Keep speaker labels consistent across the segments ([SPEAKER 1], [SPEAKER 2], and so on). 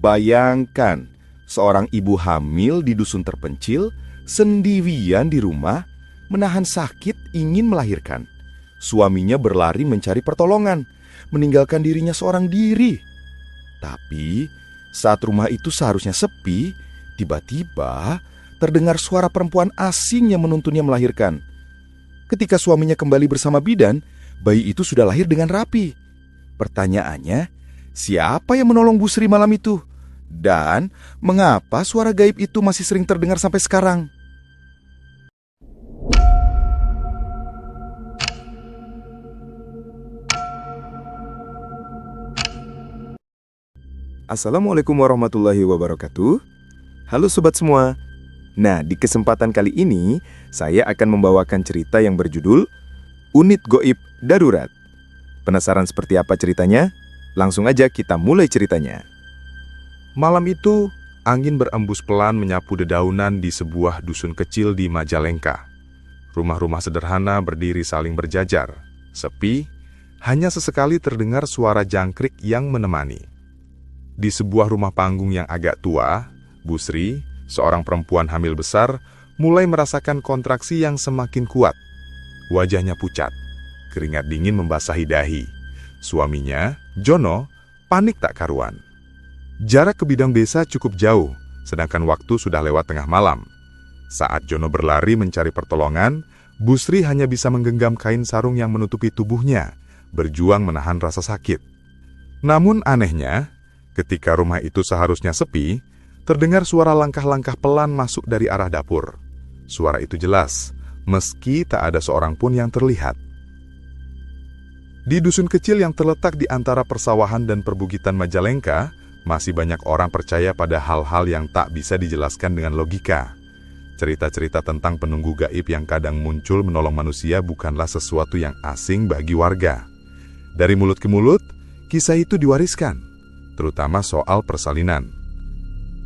[SPEAKER 1] Bayangkan, seorang ibu hamil di dusun terpencil, sendirian di rumah, menahan sakit ingin melahirkan. Suaminya berlari mencari pertolongan, meninggalkan dirinya seorang diri. Tapi, saat rumah itu seharusnya sepi, tiba-tiba terdengar suara perempuan asing yang menuntunnya melahirkan. Ketika suaminya kembali bersama bidan, bayi itu sudah lahir dengan rapi. Pertanyaannya, siapa yang menolong Bu Sri malam itu? Dan mengapa suara gaib itu masih sering terdengar sampai sekarang?
[SPEAKER 2] Assalamualaikum warahmatullahi wabarakatuh. Halo sobat semua. Nah, di kesempatan kali ini saya akan membawakan cerita yang berjudul Unit Goib Darurat. Penasaran seperti apa ceritanya? Langsung aja kita mulai ceritanya.
[SPEAKER 3] Malam itu, angin berembus pelan menyapu dedaunan di sebuah dusun kecil di Majalengka. Rumah-rumah sederhana berdiri saling berjajar. Sepi, hanya sesekali terdengar suara jangkrik yang menemani. Di sebuah rumah panggung yang agak tua, Bu Sri, seorang perempuan hamil besar, mulai merasakan kontraksi yang semakin kuat. Wajahnya pucat, keringat dingin membasahi dahi. Suaminya, Jono, panik tak karuan. Jarak ke bidang desa cukup jauh, sedangkan waktu sudah lewat tengah malam. Saat Jono berlari mencari pertolongan, Bu Sri hanya bisa menggenggam kain sarung yang menutupi tubuhnya, berjuang menahan rasa sakit. Namun anehnya, ketika rumah itu seharusnya sepi, terdengar suara langkah-langkah pelan masuk dari arah dapur. Suara itu jelas, meski tak ada seorang pun yang terlihat. Di dusun kecil yang terletak di antara persawahan dan perbukitan Majalengka, masih banyak orang percaya pada hal-hal yang tak bisa dijelaskan dengan logika. Cerita-cerita tentang penunggu gaib yang kadang muncul menolong manusia bukanlah sesuatu yang asing bagi warga. Dari mulut ke mulut, kisah itu diwariskan, terutama soal persalinan.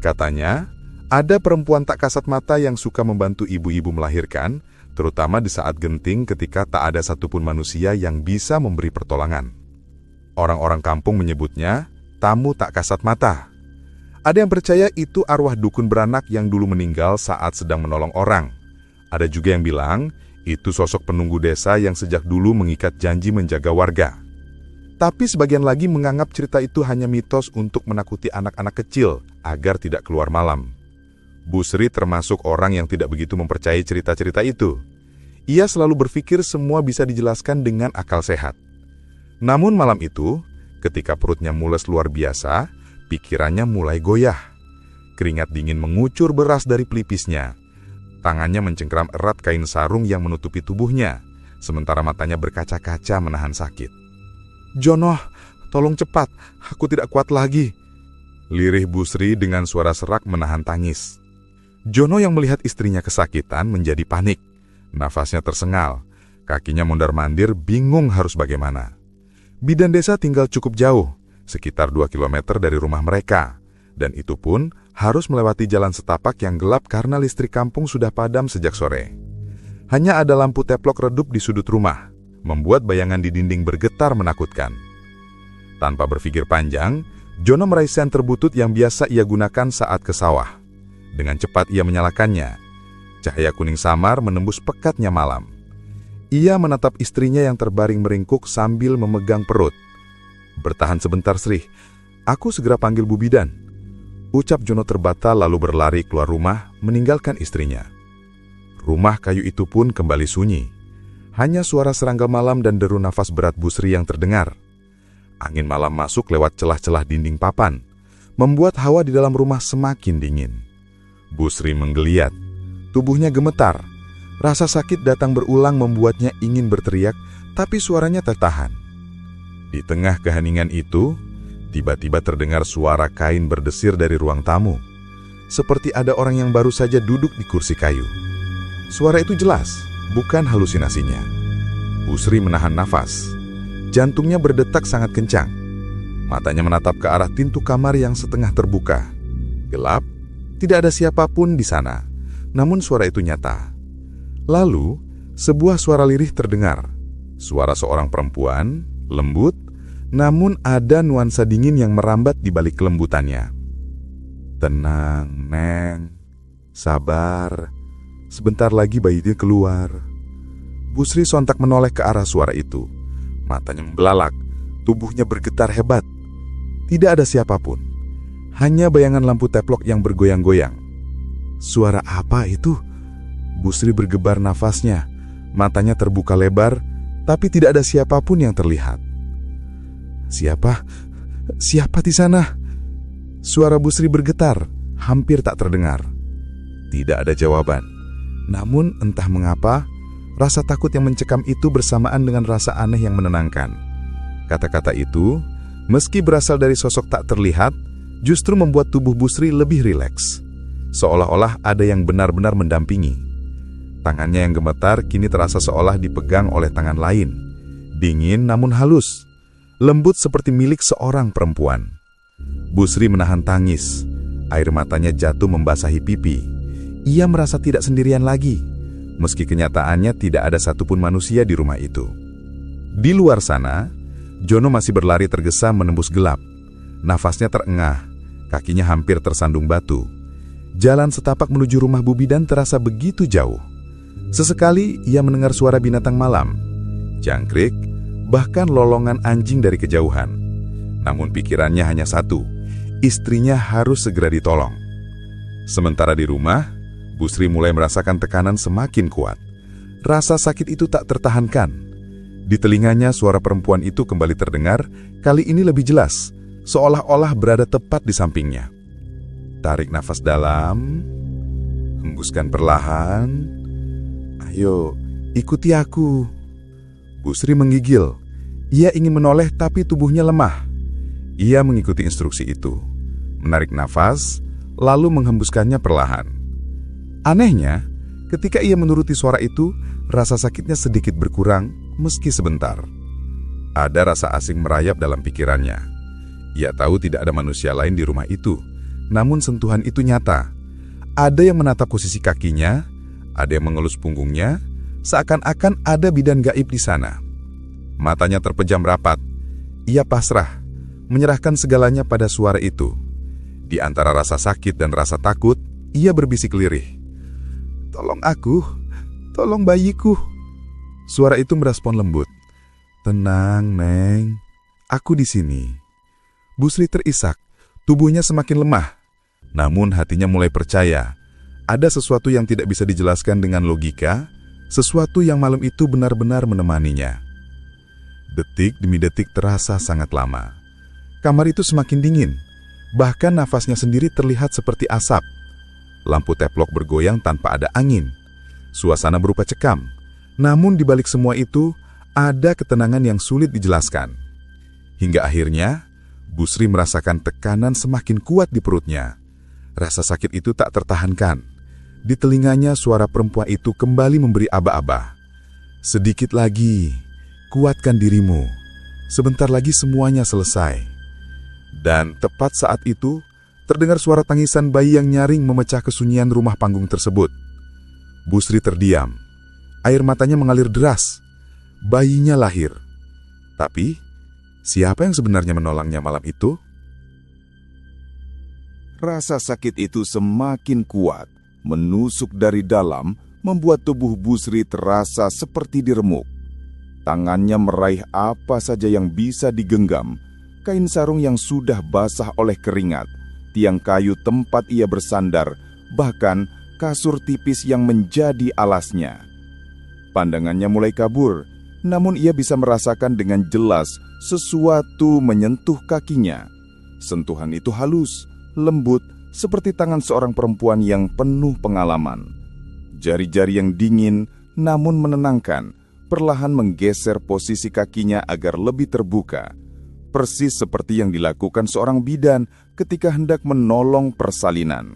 [SPEAKER 3] Katanya, ada perempuan tak kasat mata yang suka membantu ibu-ibu melahirkan, terutama di saat genting ketika tak ada satupun manusia yang bisa memberi pertolongan. Orang-orang kampung menyebutnya tamu tak kasat mata. Ada yang percaya itu arwah dukun beranak yang dulu meninggal saat sedang menolong orang. Ada juga yang bilang itu sosok penunggu desa yang sejak dulu mengikat janji menjaga warga. Tapi sebagian lagi menganggap cerita itu hanya mitos untuk menakuti anak-anak kecil agar tidak keluar malam. Bu Sri termasuk orang yang tidak begitu mempercayai cerita-cerita itu. Ia selalu berpikir semua bisa dijelaskan dengan akal sehat. Namun malam itu, ketika perutnya mules luar biasa, pikirannya mulai goyah. Keringat dingin mengucur beras dari pelipisnya. Tangannya mencengkram erat kain sarung yang menutupi tubuhnya, sementara matanya berkaca-kaca menahan sakit. "Jono, tolong cepat, aku tidak kuat lagi," lirih Bu Sri dengan suara serak menahan tangis. Jono yang melihat istrinya kesakitan menjadi panik. Nafasnya tersengal, kakinya mondar-mandir bingung harus bagaimana. Bidan desa tinggal cukup jauh, sekitar 2 km dari rumah mereka, dan itu pun harus melewati jalan setapak yang gelap karena listrik kampung sudah padam sejak sore. Hanya ada lampu teplok redup di sudut rumah, membuat bayangan di dinding bergetar menakutkan. Tanpa berpikir panjang, Jono meraih senter butut yang biasa ia gunakan saat ke sawah. Dengan cepat ia menyalakannya. Cahaya kuning samar menembus pekatnya malam. Ia menatap istrinya yang terbaring meringkuk sambil memegang perut. "Bertahan sebentar, Sri. Aku segera panggil Bu Bidan," ucap Jono terbata lalu berlari keluar rumah meninggalkan istrinya. Rumah kayu itu pun kembali sunyi. Hanya suara serangga malam dan deru nafas berat Bu Sri yang terdengar. Angin malam masuk lewat celah-celah dinding papan, membuat hawa di dalam rumah semakin dingin. Bu Sri menggeliat. Tubuhnya gemetar. Rasa sakit datang berulang membuatnya ingin berteriak, tapi suaranya tertahan. Di tengah keheningan itu, tiba-tiba terdengar suara kain berdesir dari ruang tamu. Seperti ada orang yang baru saja duduk di kursi kayu. Suara itu jelas, bukan halusinasinya. Bu Sri menahan nafas. Jantungnya berdetak sangat kencang. Matanya menatap ke arah pintu kamar yang setengah terbuka. Gelap, tidak ada siapapun di sana. Namun suara itu nyata. Lalu, sebuah suara lirih terdengar. Suara seorang perempuan, lembut, namun ada nuansa dingin yang merambat di balik kelembutannya. Tenang, Neng. Sabar. Sebentar lagi bayinya keluar. Busri sontak menoleh ke arah suara itu. Matanya membelalak, tubuhnya bergetar hebat. Tidak ada siapapun. Hanya bayangan lampu teplok yang bergoyang-goyang. Suara apa itu? Busri bergebar nafasnya. Matanya terbuka lebar, tapi tidak ada siapapun yang terlihat. Siapa? Siapa di sana? Suara Busri bergetar, hampir tak terdengar. Tidak ada jawaban. Namun entah mengapa, rasa takut yang mencekam itu bersamaan dengan rasa aneh yang menenangkan. Kata-kata itu, meski berasal dari sosok tak terlihat, justru membuat tubuh Busri lebih rileks. Seolah-olah ada yang benar-benar mendampingi. Tangannya yang gemetar kini terasa seolah dipegang oleh tangan lain. Dingin namun halus. Lembut seperti milik seorang perempuan. Busri menahan tangis. Air matanya jatuh membasahi pipi. Ia merasa tidak sendirian lagi, meski kenyataannya tidak ada satupun manusia di rumah itu. Di luar sana, Jono masih berlari tergesa menembus gelap. Nafasnya terengah, kakinya hampir tersandung batu. Jalan setapak menuju rumah Bu Bidan terasa begitu jauh. Sesekali ia mendengar suara binatang malam, jangkrik, bahkan lolongan anjing dari kejauhan. Namun pikirannya hanya satu, istrinya harus segera ditolong. Sementara di rumah, Busri mulai merasakan tekanan semakin kuat. Rasa sakit itu tak tertahankan. Di telinganya suara perempuan itu kembali terdengar, kali ini lebih jelas, seolah-olah berada tepat di sampingnya. Tarik nafas dalam, hembuskan perlahan. Ayo, ikuti aku. Busri menggigil. Ia ingin menoleh tapi tubuhnya lemah. Ia mengikuti instruksi itu, menarik nafas, lalu menghembuskannya perlahan. Anehnya, ketika ia menuruti suara itu, rasa sakitnya sedikit berkurang meski sebentar. Ada rasa asing merayap dalam pikirannya. Ia tahu tidak ada manusia lain di rumah itu, namun sentuhan itu nyata. Ada yang menatap posisi kakinya, ada yang mengelus punggungnya, seakan-akan ada bidan gaib di sana. Matanya terpejam rapat. Ia pasrah, menyerahkan segalanya pada suara itu. Di antara rasa sakit dan rasa takut, ia berbisik lirih. "Tolong aku, tolong bayiku." Suara itu merespon lembut. "Tenang, Neng. Aku di sini." Busri terisak, tubuhnya semakin lemah. Namun hatinya mulai percaya. Ada sesuatu yang tidak bisa dijelaskan dengan logika, sesuatu yang malam itu benar-benar menemaninya. Detik demi detik terasa sangat lama. Kamar itu semakin dingin, bahkan nafasnya sendiri terlihat seperti asap. Lampu teplok bergoyang tanpa ada angin. Suasana berupa cekam. Namun di balik semua itu, ada ketenangan yang sulit dijelaskan. Hingga akhirnya, Busri merasakan tekanan semakin kuat di perutnya. Rasa sakit itu tak tertahankan. Di telinganya suara perempuan itu kembali memberi aba-aba. "Sedikit lagi, kuatkan dirimu. Sebentar lagi semuanya selesai." Dan tepat saat itu, terdengar suara tangisan bayi yang nyaring memecah kesunyian rumah panggung tersebut. Busri terdiam. Air matanya mengalir deras. Bayinya lahir. Tapi, siapa yang sebenarnya menolongnya malam itu?
[SPEAKER 1] Rasa sakit itu semakin kuat, menusuk dari dalam, membuat tubuh Busri terasa seperti diremuk. Tangannya meraih apa saja yang bisa digenggam, kain sarung yang sudah basah oleh keringat, tiang kayu tempat ia bersandar, bahkan kasur tipis yang menjadi alasnya. Pandangannya mulai kabur, namun ia bisa merasakan dengan jelas sesuatu menyentuh kakinya. Sentuhan itu halus, lembut, seperti tangan seorang perempuan yang penuh pengalaman. Jari-jari yang dingin namun menenangkan, perlahan menggeser posisi kakinya agar lebih terbuka. Persis seperti yang dilakukan seorang bidan ketika hendak menolong persalinan.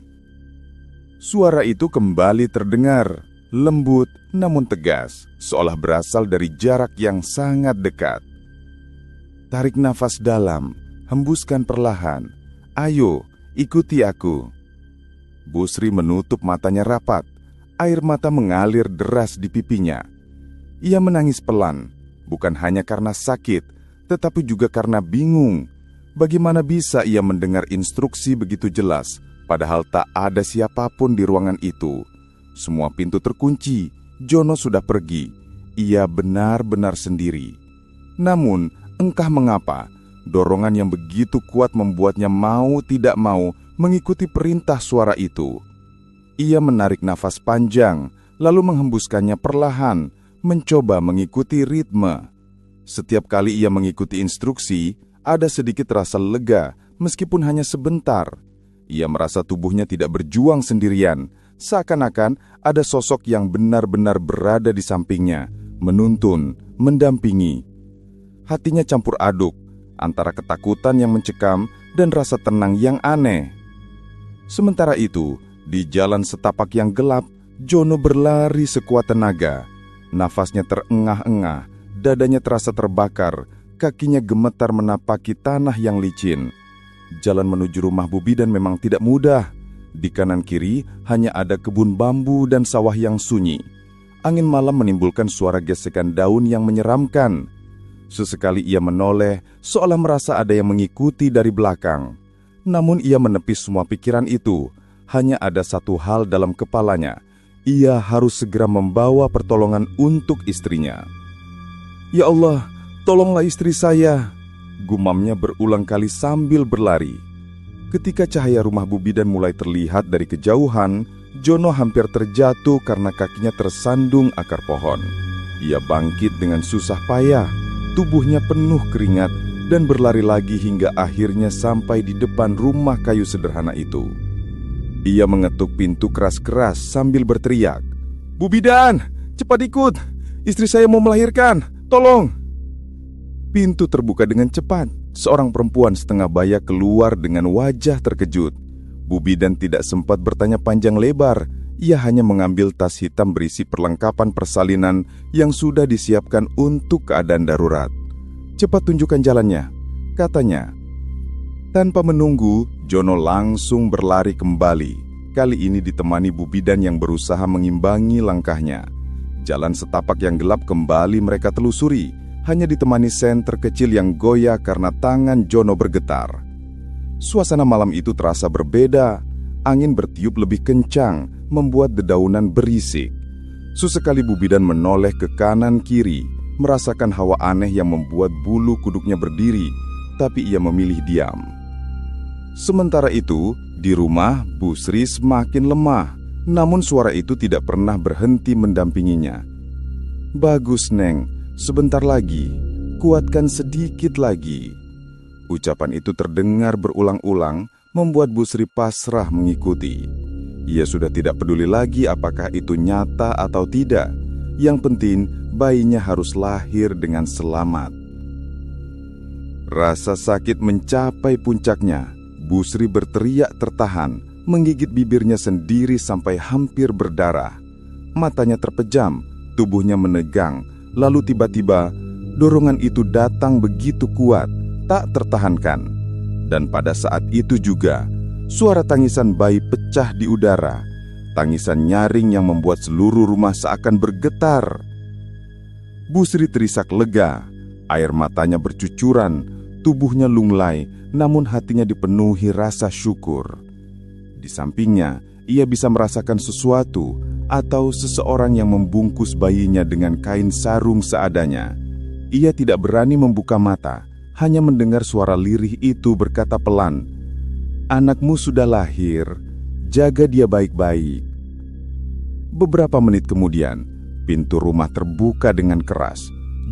[SPEAKER 1] Suara itu kembali terdengar, lembut namun tegas, seolah berasal dari jarak yang sangat dekat. Tarik nafas dalam, hembuskan perlahan. Ayo, ikuti aku. Busri menutup matanya rapat, air mata mengalir deras di pipinya. Ia menangis pelan, bukan hanya karena sakit, tetapi juga karena bingung. Bagaimana bisa ia mendengar instruksi begitu jelas, Padahal tak ada siapapun di ruangan itu. Semua pintu terkunci. Jono sudah pergi. Ia benar-benar sendiri. Namun, entah mengapa, dorongan yang begitu kuat membuatnya mau tidak mau mengikuti perintah suara itu. Ia menarik nafas panjang, lalu menghembuskannya perlahan, mencoba mengikuti ritme. Setiap kali ia mengikuti instruksi, ada sedikit rasa lega, meskipun hanya sebentar. Ia merasa tubuhnya tidak berjuang sendirian, seakan-akan ada sosok yang benar-benar berada di sampingnya, menuntun, mendampingi. Hatinya campur aduk, antara ketakutan yang mencekam dan rasa tenang yang aneh. Sementara itu, di jalan setapak yang gelap, Jono berlari sekuat tenaga. Nafasnya terengah-engah, dadanya terasa terbakar, kakinya gemetar menapaki tanah yang licin. Jalan menuju rumah Bu Bidan memang tidak mudah. Di kanan kiri hanya ada kebun bambu dan sawah yang sunyi. Angin malam menimbulkan suara gesekan daun yang menyeramkan. Sesekali ia menoleh, seolah merasa ada yang mengikuti dari belakang. Namun ia menepis semua pikiran itu. Hanya ada satu hal dalam kepalanya. Ia harus segera membawa pertolongan untuk istrinya. "Ya Allah, tolonglah istri saya," gumamnya berulang kali sambil berlari. Ketika cahaya rumah Bu Bidan mulai terlihat dari kejauhan, Jono hampir terjatuh karena kakinya tersandung akar pohon. Ia bangkit dengan susah payah, tubuhnya penuh keringat dan berlari lagi hingga akhirnya sampai di depan rumah kayu sederhana itu. Ia mengetuk pintu keras-keras sambil berteriak, "Bu Bidan, cepat ikut! Istri saya mau melahirkan, tolong!" Pintu terbuka dengan cepat. Seorang perempuan setengah baya keluar dengan wajah terkejut. Bu Bidan tidak sempat bertanya panjang lebar. Ia hanya mengambil tas hitam berisi perlengkapan persalinan yang sudah disiapkan untuk keadaan darurat. "Cepat tunjukkan jalannya," katanya. Tanpa menunggu, Jono langsung berlari kembali. Kali ini ditemani Bu Bidan yang berusaha mengimbangi langkahnya. Jalan setapak yang gelap kembali mereka telusuri, hanya ditemani senter kecil yang goyah karena tangan Jono bergetar. Suasana malam itu terasa berbeda. Angin bertiup lebih kencang, membuat dedaunan berisik. Sesekali Bu Bidan menoleh ke kanan kiri, merasakan hawa aneh yang membuat bulu kuduknya berdiri, tapi ia memilih diam. Sementara itu, di rumah Bu Sri semakin lemah, namun suara itu tidak pernah berhenti mendampinginya. "Bagus, Neng, sebentar lagi, kuatkan sedikit lagi." Ucapan itu terdengar berulang-ulang, membuat Bu Sri pasrah mengikuti. Ia sudah tidak peduli lagi apakah itu nyata atau tidak. Yang penting, bayinya harus lahir dengan selamat. Rasa sakit mencapai puncaknya. Bu Sri berteriak tertahan, menggigit bibirnya sendiri sampai hampir berdarah. Matanya terpejam, tubuhnya menegang. Lalu tiba-tiba, dorongan itu datang begitu kuat, tak tertahankan. Dan pada saat itu juga, suara tangisan bayi pecah di udara. Tangisan nyaring yang membuat seluruh rumah seakan bergetar. Bu Sri terisak lega, air matanya bercucuran, tubuhnya lunglai, namun hatinya dipenuhi rasa syukur. Di sampingnya, ia bisa merasakan sesuatu atau seseorang yang membungkus bayinya dengan kain sarung seadanya. Ia tidak berani membuka mata, hanya mendengar suara lirih itu berkata pelan, "Anakmu sudah lahir, jaga dia baik-baik." Beberapa menit kemudian, pintu rumah terbuka dengan keras.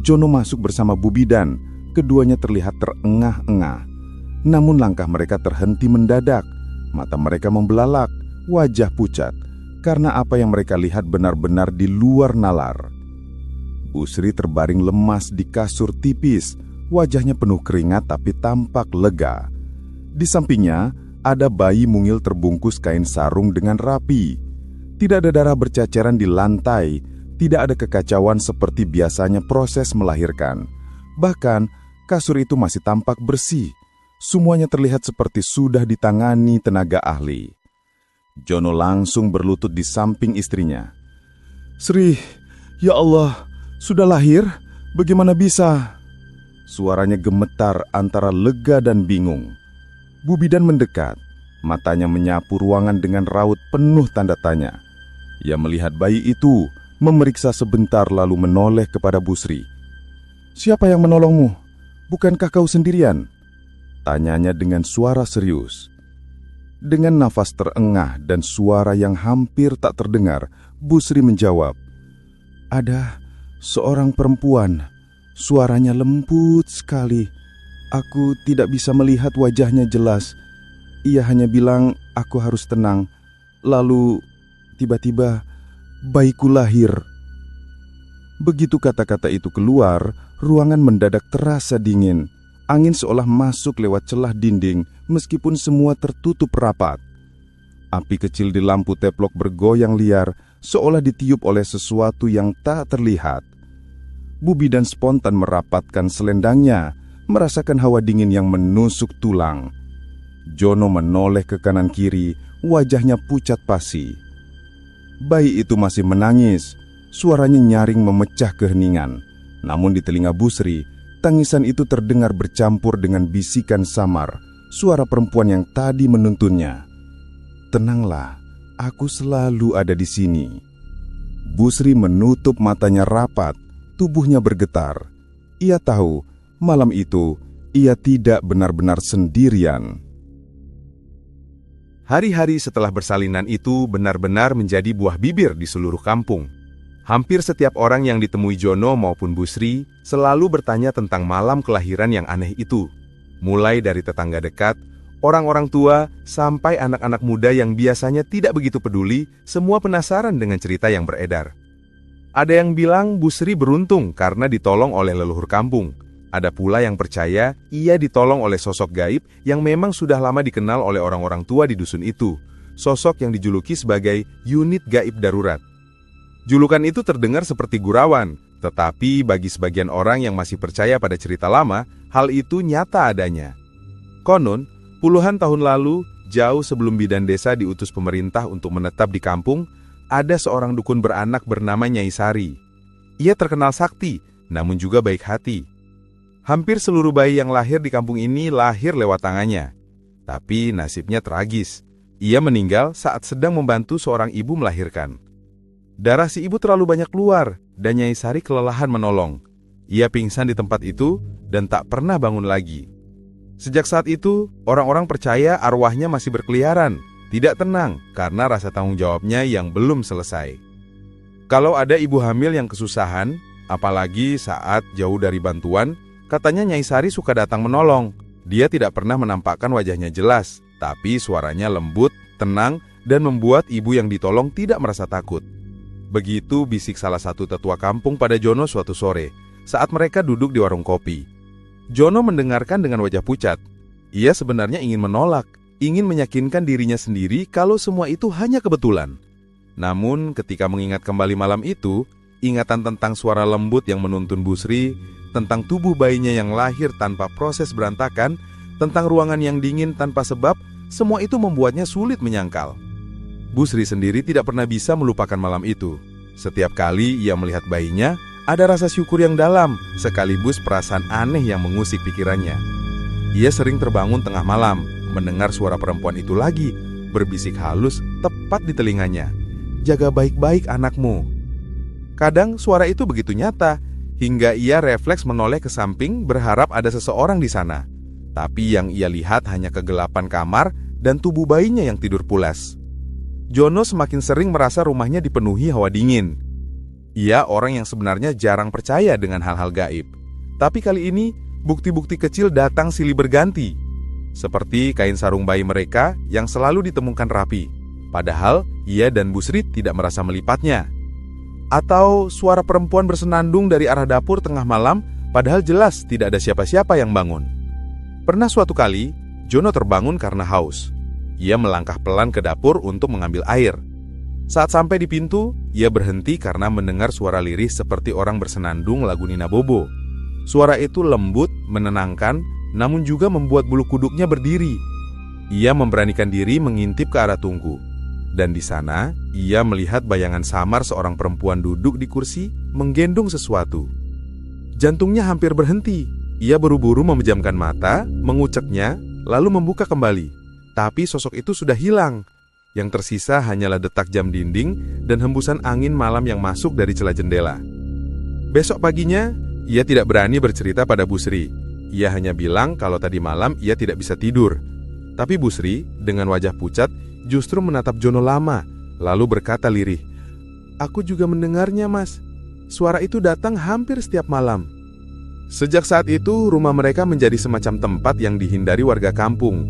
[SPEAKER 1] Jono masuk bersama Bu Bidan. Keduanya terlihat terengah-engah. Namun langkah mereka terhenti mendadak. Mata mereka membelalak, wajah pucat, karena apa yang mereka lihat benar-benar di luar nalar. Bu Sri terbaring lemas di kasur tipis, wajahnya penuh keringat tapi tampak lega. Di sampingnya, ada bayi mungil terbungkus kain sarung dengan rapi. Tidak ada darah berceceran di lantai, tidak ada kekacauan seperti biasanya proses melahirkan. Bahkan, kasur itu masih tampak bersih. Semuanya terlihat seperti sudah ditangani tenaga ahli. Jono langsung berlutut di samping istrinya. "Sri, ya Allah, sudah lahir? Bagaimana bisa?" Suaranya gemetar antara lega dan bingung. Bu Bidan mendekat. Matanya menyapu ruangan dengan raut penuh tanda tanya. Ia melihat bayi itu, memeriksa sebentar lalu menoleh kepada Busri. "Siapa yang menolongmu? Bukankah kau sendirian?" Tanyanya dengan suara serius. Dengan nafas terengah dan suara yang hampir tak terdengar, Busri menjawab, "Ada seorang perempuan. Suaranya lembut sekali. Aku tidak bisa melihat wajahnya jelas. Ia hanya bilang aku harus tenang. Lalu tiba-tiba bayiku lahir." Begitu kata-kata itu keluar, ruangan mendadak terasa dingin. Angin seolah masuk lewat celah dinding meskipun semua tertutup rapat. Api kecil di lampu teplok bergoyang liar seolah ditiup oleh sesuatu yang tak terlihat. Bu Bidan spontan merapatkan selendangnya, merasakan hawa dingin yang menusuk tulang. Jono menoleh ke kanan kiri, wajahnya pucat pasi. Bayi itu masih menangis, suaranya nyaring memecah keheningan. Namun di telinga Busri, tangisan itu terdengar bercampur dengan bisikan samar, suara perempuan yang tadi menuntunnya. "Tenanglah, aku selalu ada di sini." Busri menutup matanya rapat, tubuhnya bergetar. Ia tahu, malam itu ia tidak benar-benar sendirian. Hari-hari setelah bersalinan itu benar-benar menjadi buah bibir di seluruh kampung. Hampir setiap orang yang ditemui Jono maupun Busri selalu bertanya tentang malam kelahiran yang aneh itu. Mulai dari tetangga dekat, orang-orang tua, sampai anak-anak muda yang biasanya tidak begitu peduli, semua penasaran dengan cerita yang beredar. Ada yang bilang Busri beruntung karena ditolong oleh leluhur kampung. Ada pula yang percaya ia ditolong oleh sosok gaib yang memang sudah lama dikenal oleh orang-orang tua di dusun itu. Sosok yang dijuluki sebagai unit gaib darurat. Julukan itu terdengar seperti gurauan, tetapi bagi sebagian orang yang masih percaya pada cerita lama, hal itu nyata adanya. Konon, puluhan tahun lalu, jauh sebelum bidan desa diutus pemerintah untuk menetap di kampung, ada seorang dukun beranak bernama Nyai Sari. Ia terkenal sakti, namun juga baik hati. Hampir seluruh bayi yang lahir di kampung ini lahir lewat tangannya. Tapi nasibnya tragis. Ia meninggal saat sedang membantu seorang ibu melahirkan. Darah si ibu terlalu banyak keluar, dan Nyai Sari kelelahan menolong. Ia pingsan di tempat itu dan tak pernah bangun lagi. Sejak saat itu, orang-orang percaya arwahnya masih berkeliaran, tidak tenang karena rasa tanggung jawabnya yang belum selesai. Kalau ada ibu hamil yang kesusahan, apalagi saat jauh dari bantuan, katanya Nyai Sari suka datang menolong. Dia tidak pernah menampakkan wajahnya jelas, tapi suaranya lembut, tenang, dan membuat ibu yang ditolong tidak merasa takut. Begitu bisik salah satu tetua kampung pada Jono suatu sore, saat mereka duduk di warung kopi. Jono mendengarkan dengan wajah pucat. Ia sebenarnya ingin menolak, ingin meyakinkan dirinya sendiri kalau semua itu hanya kebetulan. Namun ketika mengingat kembali malam itu, ingatan tentang suara lembut yang menuntun Busri, tentang tubuh bayinya yang lahir tanpa proses berantakan, tentang ruangan yang dingin tanpa sebab, semua itu membuatnya sulit menyangkal. Busri sendiri tidak pernah bisa melupakan malam itu. Setiap kali ia melihat bayinya, ada rasa syukur yang dalam, sekaligus perasaan aneh yang mengusik pikirannya. Ia sering terbangun tengah malam, mendengar suara perempuan itu lagi, berbisik halus tepat di telinganya. "Jaga baik-baik anakmu." Kadang suara itu begitu nyata, hingga ia refleks menoleh ke samping berharap ada seseorang di sana. Tapi yang ia lihat hanya kegelapan kamar dan tubuh bayinya yang tidur pulas. Jono semakin sering merasa rumahnya dipenuhi hawa dingin. Ia orang yang sebenarnya jarang percaya dengan hal-hal gaib. Tapi kali ini, bukti-bukti kecil datang silih berganti. Seperti kain sarung bayi mereka yang selalu ditemukan rapi. Padahal, ia dan Busri tidak merasa melipatnya. Atau suara perempuan bersenandung dari arah dapur tengah malam, padahal jelas tidak ada siapa-siapa yang bangun. Pernah suatu kali, Jono terbangun karena haus. Ia melangkah pelan ke dapur untuk mengambil air. Saat sampai di pintu, ia berhenti karena mendengar suara lirih seperti orang bersenandung lagu Nina Bobo. Suara itu lembut, menenangkan, namun juga membuat bulu kuduknya berdiri. Ia memberanikan diri mengintip ke arah tungku. Dan di sana, ia melihat bayangan samar seorang perempuan duduk di kursi, menggendong sesuatu. Jantungnya hampir berhenti. Ia buru-buru memejamkan mata, menguceknya, lalu membuka kembali.
[SPEAKER 3] Tapi sosok itu sudah hilang. Yang tersisa hanyalah detak jam dinding dan hembusan angin malam yang masuk dari celah jendela. Besok paginya, ia tidak berani bercerita pada Bu Sri. Ia hanya bilang kalau tadi malam ia tidak bisa tidur. Tapi Bu Sri, dengan wajah pucat, justru menatap Jono lama, lalu berkata lirih, "Aku juga mendengarnya, Mas. Suara itu datang hampir setiap malam." Sejak saat itu, rumah mereka menjadi semacam tempat yang dihindari warga kampung.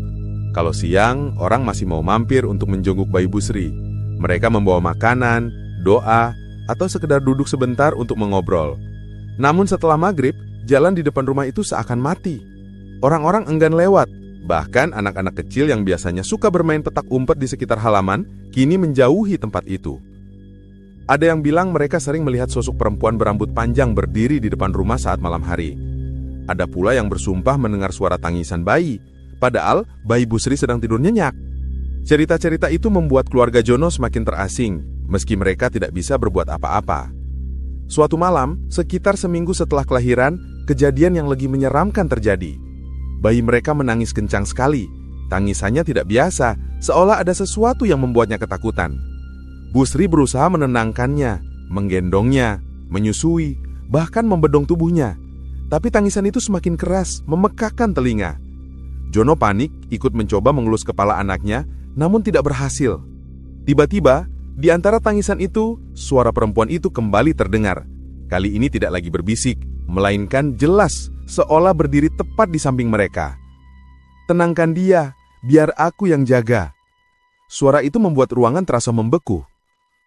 [SPEAKER 3] Kalau siang, orang masih mau mampir untuk menjenguk bayi Bu Sri. Mereka membawa makanan, doa, atau sekedar duduk sebentar untuk mengobrol. Namun setelah maghrib, jalan di depan rumah itu seakan mati. Orang-orang enggan lewat. Bahkan anak-anak kecil yang biasanya suka bermain petak umpet di sekitar halaman, kini menjauhi tempat itu. Ada yang bilang mereka sering melihat sosok perempuan berambut panjang berdiri di depan rumah saat malam hari. Ada pula yang bersumpah mendengar suara tangisan bayi, padahal bayi Bu Sri sedang tidur nyenyak. Cerita-cerita itu membuat keluarga Jono semakin terasing, meski mereka tidak bisa berbuat apa-apa. Suatu malam, sekitar seminggu setelah kelahiran, kejadian yang lagi menyeramkan terjadi. Bayi mereka menangis kencang sekali. Tangisannya tidak biasa, seolah ada sesuatu yang membuatnya ketakutan. Bu Sri berusaha menenangkannya, menggendongnya, menyusui, bahkan membedong tubuhnya. Tapi tangisan itu semakin keras, memekakkan telinga. Jono panik, ikut mencoba mengelus kepala anaknya, namun tidak berhasil. Tiba-tiba, di antara tangisan itu, suara perempuan itu kembali terdengar. Kali ini tidak lagi berbisik, melainkan jelas, seolah berdiri tepat di samping mereka. "Tenangkan dia, biar aku yang jaga." Suara itu membuat ruangan terasa membeku.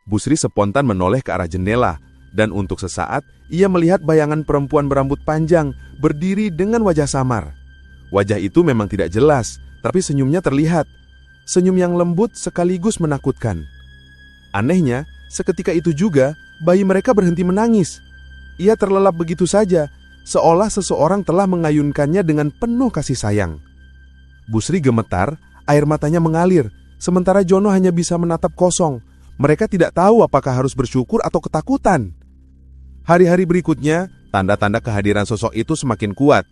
[SPEAKER 3] Bu Sri spontan menoleh ke arah jendela, dan untuk sesaat, ia melihat bayangan perempuan berambut panjang, berdiri dengan wajah samar. Wajah itu memang tidak jelas, tapi senyumnya terlihat. Senyum yang lembut sekaligus menakutkan. Anehnya, seketika itu juga, bayi mereka berhenti menangis. Ia terlelap begitu saja, seolah seseorang telah mengayunkannya dengan penuh kasih sayang. Bu Sri gemetar, air matanya mengalir, sementara Jono hanya bisa menatap kosong. Mereka tidak tahu apakah harus bersyukur atau ketakutan. Hari-hari berikutnya, tanda-tanda kehadiran sosok itu semakin kuat.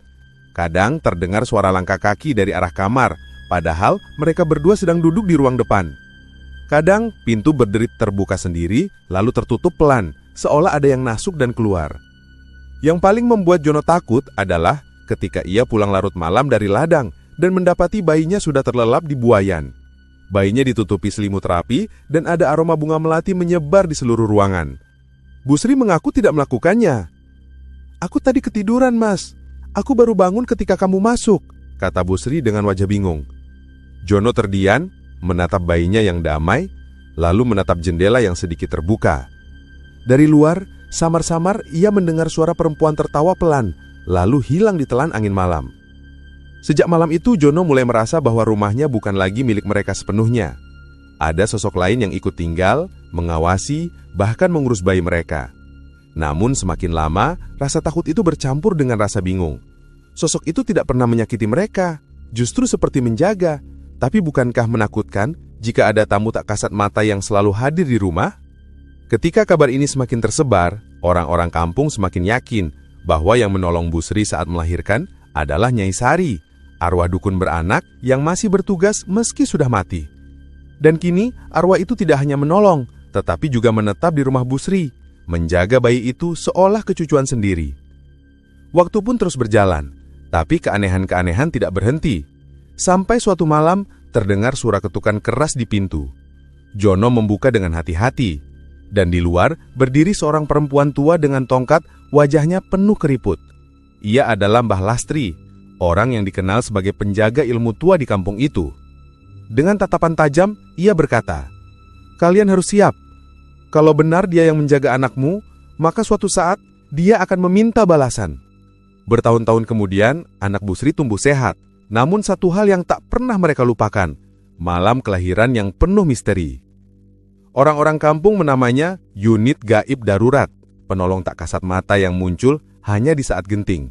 [SPEAKER 3] Kadang terdengar suara langkah kaki dari arah kamar, padahal mereka berdua sedang duduk di ruang depan. Kadang pintu berderit terbuka sendiri, lalu tertutup pelan, seolah ada yang masuk dan keluar. Yang paling membuat Jono takut adalah ketika ia pulang larut malam dari ladang dan mendapati bayinya sudah terlelap di buayan. Bayinya ditutupi selimut rapi dan ada aroma bunga melati menyebar di seluruh ruangan. Bu Sri mengaku tidak melakukannya. "Aku tadi ketiduran, Mas. Aku baru bangun ketika kamu masuk," kata Bu Sri dengan wajah bingung. Jono terdiam, menatap bayinya yang damai, lalu menatap jendela yang sedikit terbuka. Dari luar, samar-samar ia mendengar suara perempuan tertawa pelan, lalu hilang ditelan angin malam. Sejak malam itu Jono mulai merasa bahwa rumahnya bukan lagi milik mereka sepenuhnya. Ada sosok lain yang ikut tinggal, mengawasi, bahkan mengurus bayi mereka. Namun semakin lama, rasa takut itu bercampur dengan rasa bingung. Sosok itu tidak pernah menyakiti mereka, justru seperti menjaga. Tapi bukankah menakutkan jika ada tamu tak kasat mata yang selalu hadir di rumah? Ketika kabar ini semakin tersebar, orang-orang kampung semakin yakin bahwa yang menolong Bu Sri saat melahirkan adalah Nyai Sari, arwah dukun beranak yang masih bertugas meski sudah mati. Dan kini arwah itu tidak hanya menolong, tetapi juga menetap di rumah Bu Sri, menjaga bayi itu seolah kecucuan sendiri. Waktu pun terus berjalan, tapi keanehan-keanehan tidak berhenti. Sampai suatu malam terdengar suara ketukan keras di pintu. Jono membuka dengan hati-hati, dan di luar berdiri seorang perempuan tua dengan tongkat, wajahnya penuh keriput. Ia adalah Mbah Lastri, orang yang dikenal sebagai penjaga ilmu tua di kampung itu. Dengan tatapan tajam, ia berkata, "Kalian harus siap. Kalau benar dia yang menjaga anakmu, maka suatu saat dia akan meminta balasan." Bertahun-tahun kemudian, anak Bu Sri tumbuh sehat. Namun satu hal yang tak pernah mereka lupakan, malam kelahiran yang penuh misteri. Orang-orang kampung menamanya Unit Gaib Darurat, penolong tak kasat mata yang muncul hanya di saat genting.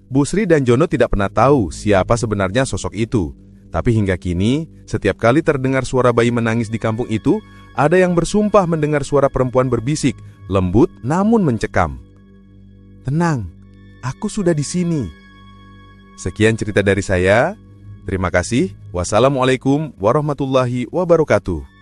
[SPEAKER 3] Bu Sri dan Jono tidak pernah tahu siapa sebenarnya sosok itu. Tapi hingga kini, setiap kali terdengar suara bayi menangis di kampung itu, ada yang bersumpah mendengar suara perempuan berbisik, lembut namun mencekam. "Tenang, aku sudah di sini." Sekian cerita dari saya. Terima kasih. Wassalamualaikum warahmatullahi wabarakatuh.